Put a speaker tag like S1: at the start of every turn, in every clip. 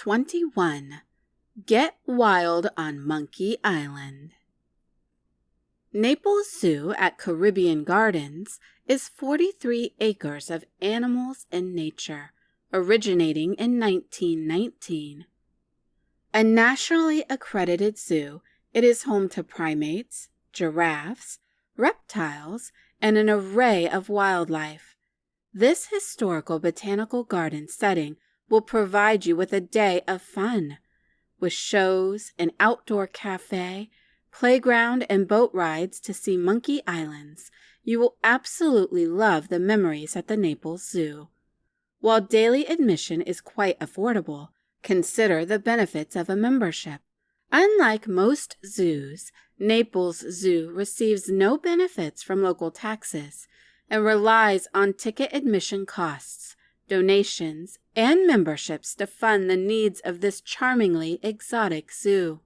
S1: 21. Get Wild on Monkey Island. Naples Zoo at Caribbean Gardens is 43 acres of animals and nature, originating in 1919. A nationally accredited zoo, it is home to primates, giraffes, reptiles, and an array of wildlife. This historical botanical garden setting will provide you with a day of fun, with shows, an outdoor cafe, playground, and boat rides to see monkey islands. You will absolutely love the memories at the Naples Zoo. While daily admission is quite affordable, consider the benefits of a membership. Unlike most zoos, Naples Zoo receives no benefits from local taxes and relies on ticket admission costs, donations, and memberships to fund the needs of this charmingly exotic zoo.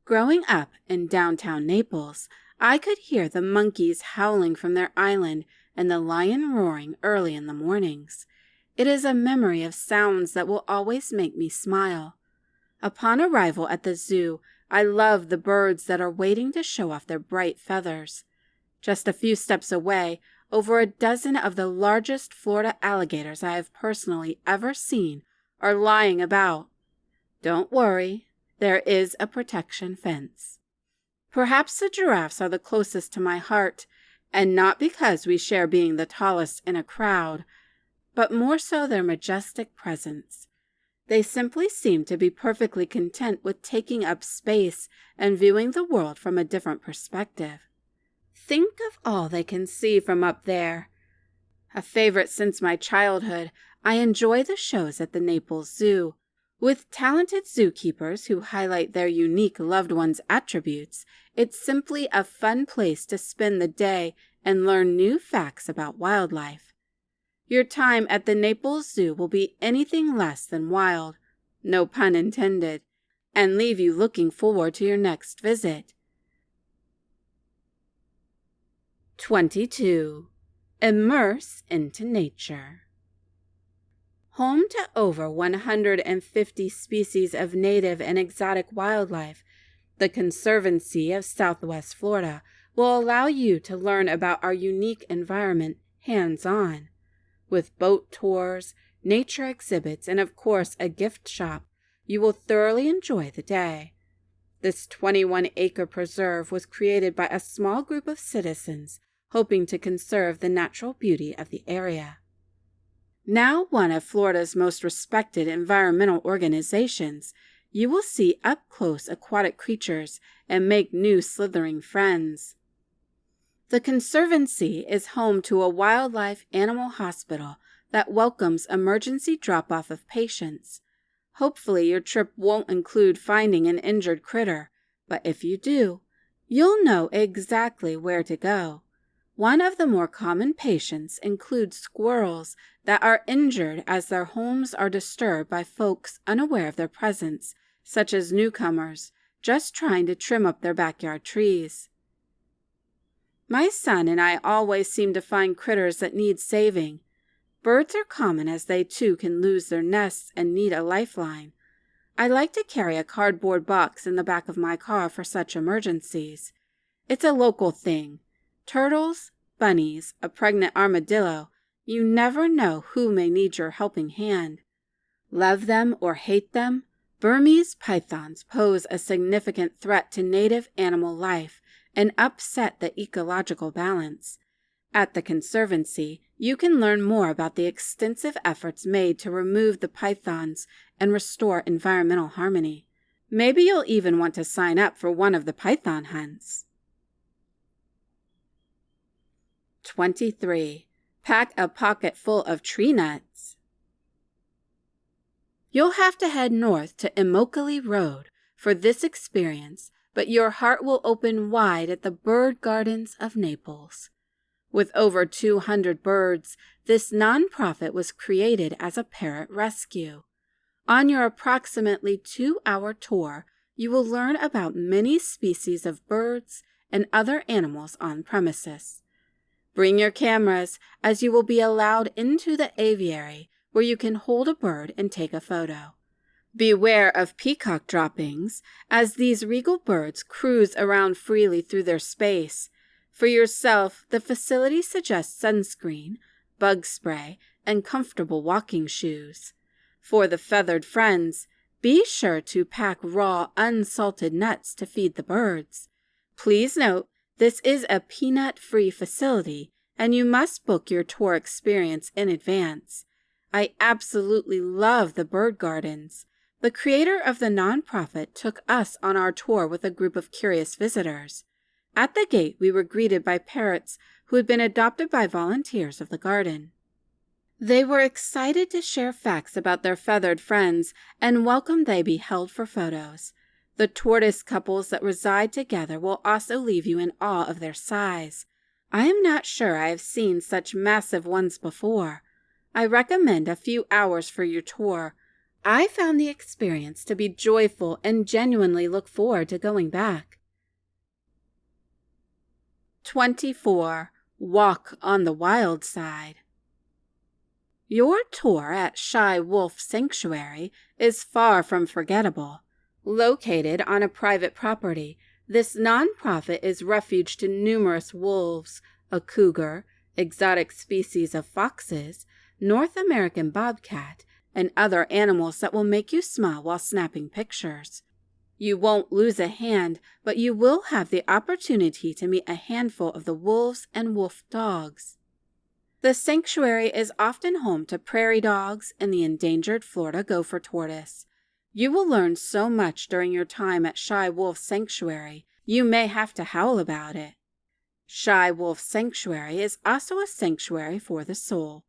S1: Growing up in downtown Naples, I could hear the monkeys howling from their island and the lion roaring early in the mornings. It is a memory of sounds that will always make me smile. Upon arrival at the zoo, I love the birds that are waiting to show off their bright feathers. Just a few steps away, over a dozen of the largest Florida alligators I have personally ever seen are lying about. Don't worry, there is a protection fence. Perhaps the giraffes are the closest to my heart, and not because we share being the tallest in a crowd, but more so their majestic presence. They simply seem to be perfectly content with taking up space and viewing the world from a different perspective. Think of all they can see from up there. A favorite since my childhood, I enjoy the shows at the Naples Zoo. With talented zookeepers who highlight their unique loved ones' attributes, it's simply a fun place to spend the day and learn new facts about wildlife. Your time at the Naples Zoo will be anything less than wild, no pun intended, and leave you looking forward to your next visit. 22. Immerse into nature. Home to over 150 species of native and exotic wildlife, the Conservancy of Southwest Florida will allow you to learn about our unique environment hands-on. With boat tours, nature exhibits, and of course a gift shop, you will thoroughly enjoy the day. This 21-acre preserve was created by a small group of citizens hoping to conserve the natural beauty of the area. Now one of Florida's most respected environmental organizations, you will see up-close aquatic creatures and make new slithering friends. The Conservancy is home to a wildlife animal hospital that welcomes emergency drop-off of patients. Hopefully your trip won't include finding an injured critter, but if you do, you'll know exactly where to go. One of the more common patients includes squirrels that are injured as their homes are disturbed by folks unaware of their presence, such as newcomers, just trying to trim up their backyard trees. My son and I always seem to find critters that need saving. Birds are common as they too can lose their nests and need a lifeline. I like to carry a cardboard box in the back of my car for such emergencies. It's a local thing. Turtles, bunnies, a pregnant armadillo, you never know who may need your helping hand. Love them or hate them, Burmese pythons pose a significant threat to native animal life and upset the ecological balance. At the Conservancy, you can learn more about the extensive efforts made to remove the pythons and restore environmental harmony. Maybe you'll even want to sign up for one of the python hunts. 23. Pack a pocket full of tree nuts. You'll have to head north to Immokalee Road for this experience, but your heart will open wide at the Bird Gardens of Naples. With over 200 birds, this nonprofit was created as a parrot rescue. On your approximately 2-hour tour, you will learn about many species of birds and other animals on premises. Bring your cameras, as you will be allowed into the aviary where you can hold a bird and take a photo. Beware of peacock droppings, as these regal birds cruise around freely through their space. For yourself, the facility suggests sunscreen, bug spray, and comfortable walking shoes. For the feathered friends, be sure to pack raw, unsalted nuts to feed the birds. Please note, this is a peanut-free facility, and you must book your tour experience in advance. I absolutely love the bird gardens. The creator of the nonprofit took us on our tour with a group of curious visitors. At the gate, we were greeted by parrots who had been adopted by volunteers of the garden. They were excited to share facts about their feathered friends and welcomed they be held for photos. The tortoise couples that reside together will also leave you in awe of their size. I am not sure I have seen such massive ones before. I recommend a few hours for your tour. I found the experience to be joyful and genuinely look forward to going back. 24. Walk on the wild side. Your tour at Shy Wolf Sanctuary is far from forgettable. Located on a private property, this nonprofit is refuge to numerous wolves, a cougar, exotic species of foxes, North American bobcat, and other animals that will make you smile while snapping pictures. You won't lose a hand, but you will have the opportunity to meet a handful of the wolves and wolf dogs. The sanctuary is often home to prairie dogs and the endangered Florida gopher tortoise. You will learn so much during your time at Shy Wolf Sanctuary, you may have to howl about it. Shy Wolf Sanctuary is also a sanctuary for the soul.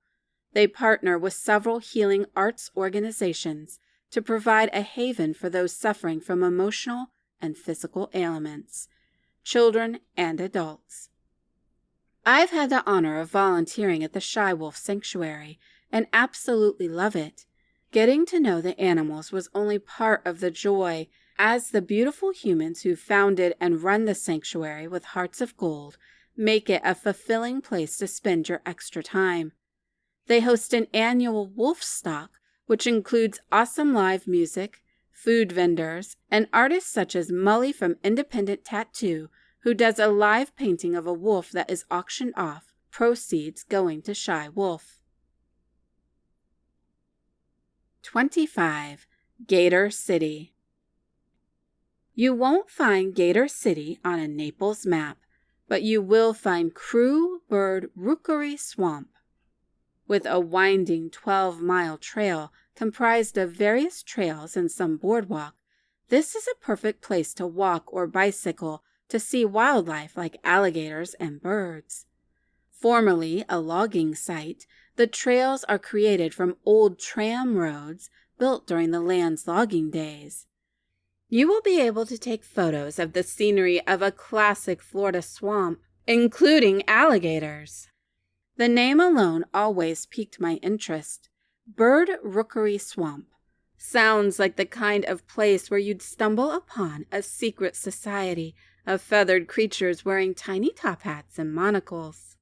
S1: They partner with several healing arts organizations to provide a haven for those suffering from emotional and physical ailments, children and adults. I've had the honor of volunteering at the Shy Wolf Sanctuary and absolutely love it. Getting to know the animals was only part of the joy, as the beautiful humans who founded and run the sanctuary with hearts of gold make it a fulfilling place to spend your extra time. They host an annual wolf stock, which includes awesome live music, food vendors, and artists such as Mully from Independent Tattoo, who does a live painting of a wolf that is auctioned off, proceeds going to Shy Wolf. 25. Gator City. You won't find Gator City on a Naples map, but you will find Crew Bird Rookery Swamp. With a winding 12-mile trail comprised of various trails and some boardwalk, this is a perfect place to walk or bicycle to see wildlife like alligators and birds. Formerly a logging site, the trails are created from old tram roads built during the land's logging days. You will be able to take photos of the scenery of a classic Florida swamp, including alligators. The name alone always piqued my interest. Bird Rookery Swamp. Sounds like the kind of place where you'd stumble upon a secret society of feathered creatures wearing tiny top hats and monocles.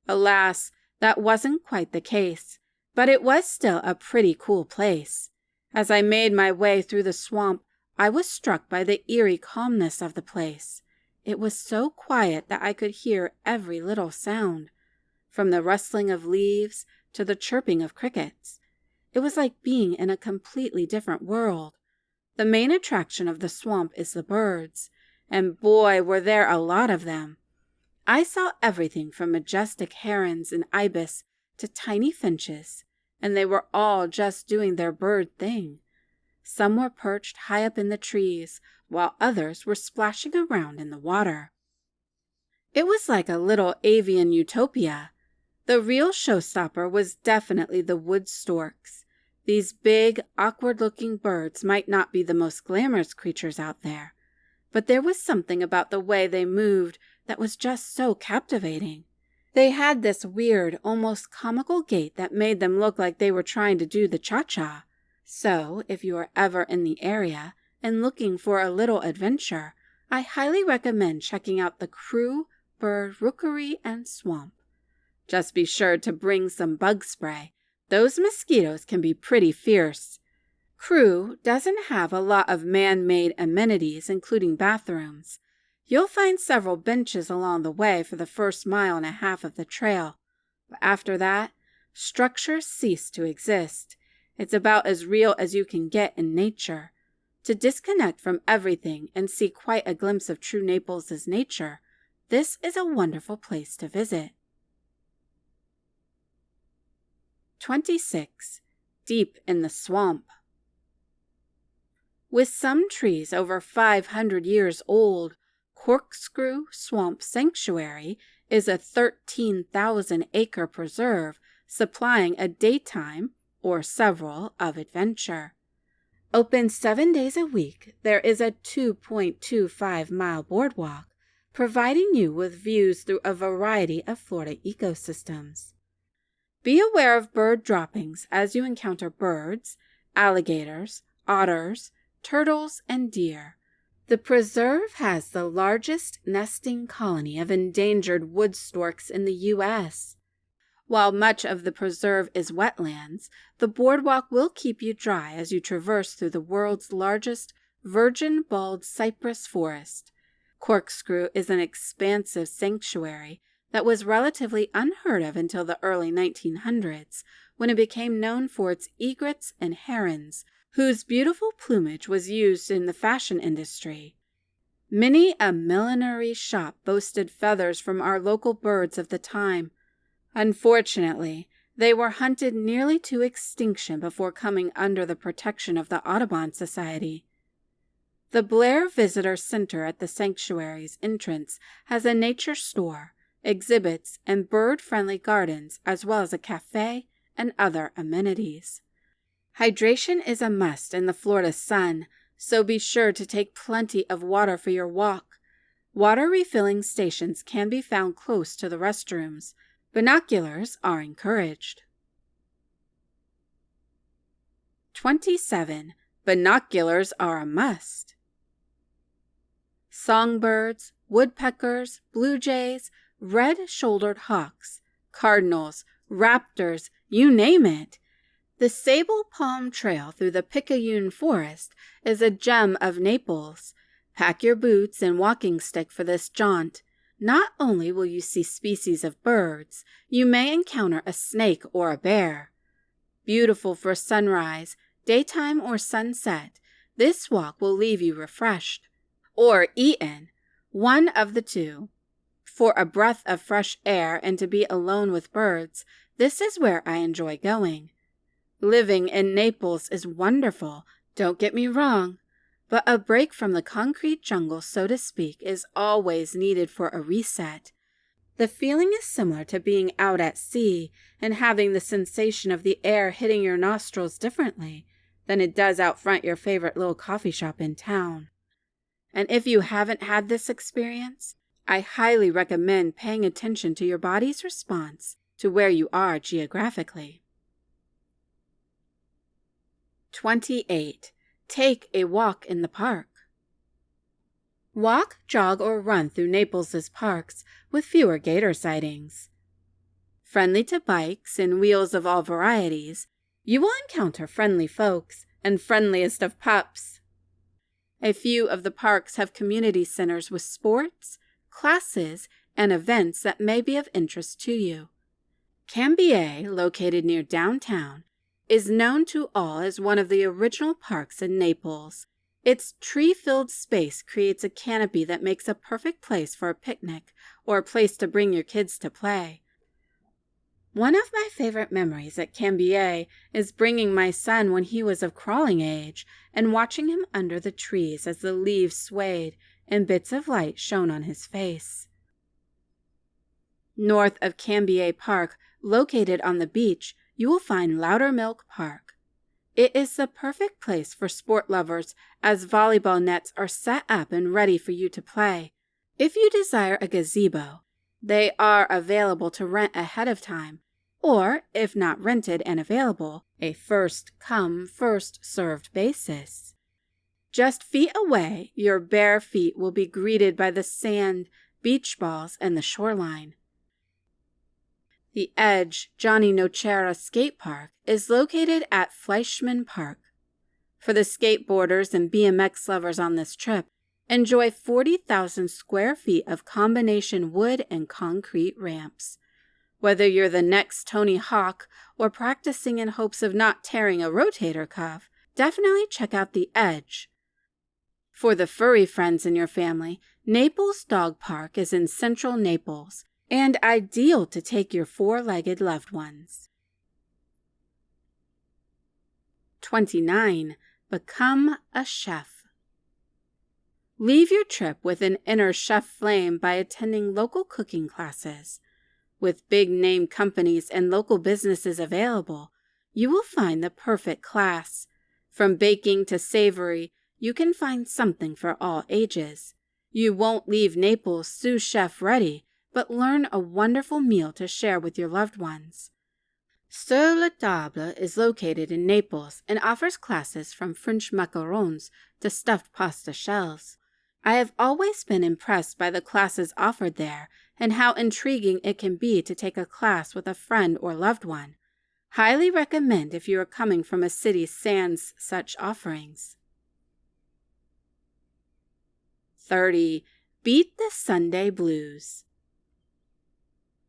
S1: Alas, that wasn't quite the case, but it was still a pretty cool place. As I made my way through the swamp, I was struck by the eerie calmness of the place. It was so quiet that I could hear every little sound, from the rustling of leaves to the chirping of crickets. It was like being in a completely different world. The main attraction of the swamp is the birds, and boy, were there a lot of them. I saw everything from majestic herons and ibis to tiny finches, and they were all just doing their bird thing. Some were perched high up in the trees, while others were splashing around in the water. It was like a little avian utopia. The real showstopper was definitely the wood storks. These big, awkward-looking birds might not be the most glamorous creatures out there, but there was something about the way they moved that was just so captivating. They had this weird, almost comical gait that made them look like they were trying to do the cha-cha. So, if you are ever in the area and looking for a little adventure, I highly recommend checking out the Crew Bird Rookery and Swamp. Just be sure to bring some bug spray. Those mosquitoes can be pretty fierce. Crew doesn't have a lot of man-made amenities, including bathrooms. You'll find several benches along the way for the first mile and a half of the trail, but after that, structures cease to exist. It's about as real as you can get in nature. To disconnect from everything and see quite a glimpse of true Naples' nature, this is a wonderful place to visit. 26. Deep in the swamp. With some trees over 500 years old, Corkscrew Swamp Sanctuary is a 13,000-acre preserve supplying a daytime, or several, of adventure. Open 7 days a week, there is a 2.25-mile boardwalk, providing you with views through a variety of Florida ecosystems. Be aware of bird droppings as you encounter birds, alligators, otters, turtles, and deer. The preserve has the largest nesting colony of endangered wood storks in the U.S. While much of the preserve is wetlands, the boardwalk will keep you dry as you traverse through the world's largest virgin bald cypress forest. Corkscrew is an expansive sanctuary that was relatively unheard of until the early 1900s, when it became known for its egrets and herons, whose beautiful plumage was used in the fashion industry. Many a millinery shop boasted feathers from our local birds of the time. Unfortunately, they were hunted nearly to extinction before coming under the protection of the Audubon Society. The Blair Visitor Center at the sanctuary's entrance has a nature store, exhibits, and bird-friendly gardens, as well as a cafe and other amenities. Hydration is a must in the Florida sun, so be sure to take plenty of water for your walk. Water refilling stations can be found close to the restrooms. Binoculars are encouraged. 27. Binoculars are a must. Songbirds, woodpeckers, blue jays, red-shouldered hawks, cardinals, raptors, you name it. The Sable Palm Trail through the Picayune Forest is a gem of Naples. Pack your boots and walking stick for this jaunt. Not only will you see species of birds, you may encounter a snake or a bear. Beautiful for sunrise, daytime, or sunset, this walk will leave you refreshed. Or eaten, one of the two. For a breath of fresh air and to be alone with birds, this is where I enjoy going. Living in Naples is wonderful, don't get me wrong, but a break from the concrete jungle, so to speak, is always needed for a reset. The feeling is similar to being out at sea and having the sensation of the air hitting your nostrils differently than it does out front your favorite little coffee shop in town. And if you haven't had this experience, I highly recommend paying attention to your body's response to where you are geographically. 28. Take a walk in the park. Walk, jog, or run through Naples' parks with fewer gator sightings. Friendly to bikes and wheels of all varieties, you will encounter friendly folks and friendliest of pups. A few of the parks have community centers with sports, classes, and events that may be of interest to you. Cambier, located near downtown, is known to all as one of the original parks in Naples. Its tree-filled space creates a canopy that makes a perfect place for a picnic or a place to bring your kids to play. One of my favorite memories at Cambier is bringing my son when he was of crawling age and watching him under the trees as the leaves swayed and bits of light shone on his face. North of Cambier Park, located on the beach, you will find Loudermilk Park. It is the perfect place for sport lovers as volleyball nets are set up and ready for you to play. If you desire a gazebo, they are available to rent ahead of time, or, if not rented and available, a first-come, first-served basis. Just feet away, your bare feet will be greeted by the sand, beach balls, and the shoreline. The Edge Johnny Nocera Skate Park is located at Fleischmann Park. For the skateboarders and BMX lovers on this trip, enjoy 40,000 square feet of combination wood and concrete ramps. Whether you're the next Tony Hawk or practicing in hopes of not tearing a rotator cuff, definitely check out the Edge. For the furry friends in your family, Naples Dog Park is in central Naples and ideal to take your four-legged loved ones. 29. Become a chef. Leave your trip with an inner chef flame by attending local cooking classes. With big-name companies and local businesses available, you will find the perfect class. From baking to savory, you can find something for all ages. You won't leave Naples sous chef ready, but learn a wonderful meal to share with your loved ones. Sur la Table is located in Naples and offers classes from French macarons to stuffed pasta shells. I have always been impressed by the classes offered there and how intriguing it can be to take a class with a friend or loved one. Highly recommend if you are coming from a city sans such offerings. 30. Beat the Sunday Blues.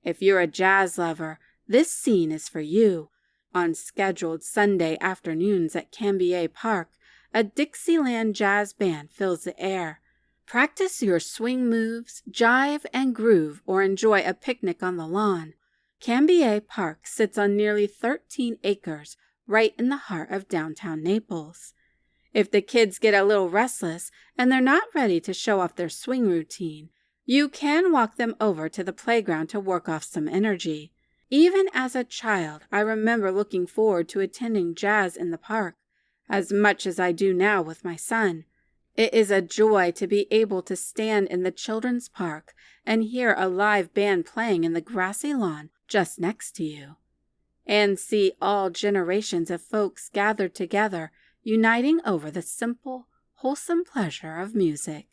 S1: If you're a jazz lover, this scene is for you. On scheduled Sunday afternoons at Cambier Park, a Dixieland jazz band fills the air. Practice your swing moves, jive and groove, or enjoy a picnic on the lawn. Cambier Park sits on nearly 13 acres right in the heart of downtown Naples. If the kids get a little restless and they're not ready to show off their swing routine, you can walk them over to the playground to work off some energy. Even as a child, I remember looking forward to attending jazz in the park, as much as I do now with my son. It is a joy to be able to stand in the children's park and hear a live band playing in the grassy lawn just next to you, and see all generations of folks gathered together, uniting over the simple, wholesome pleasure of music.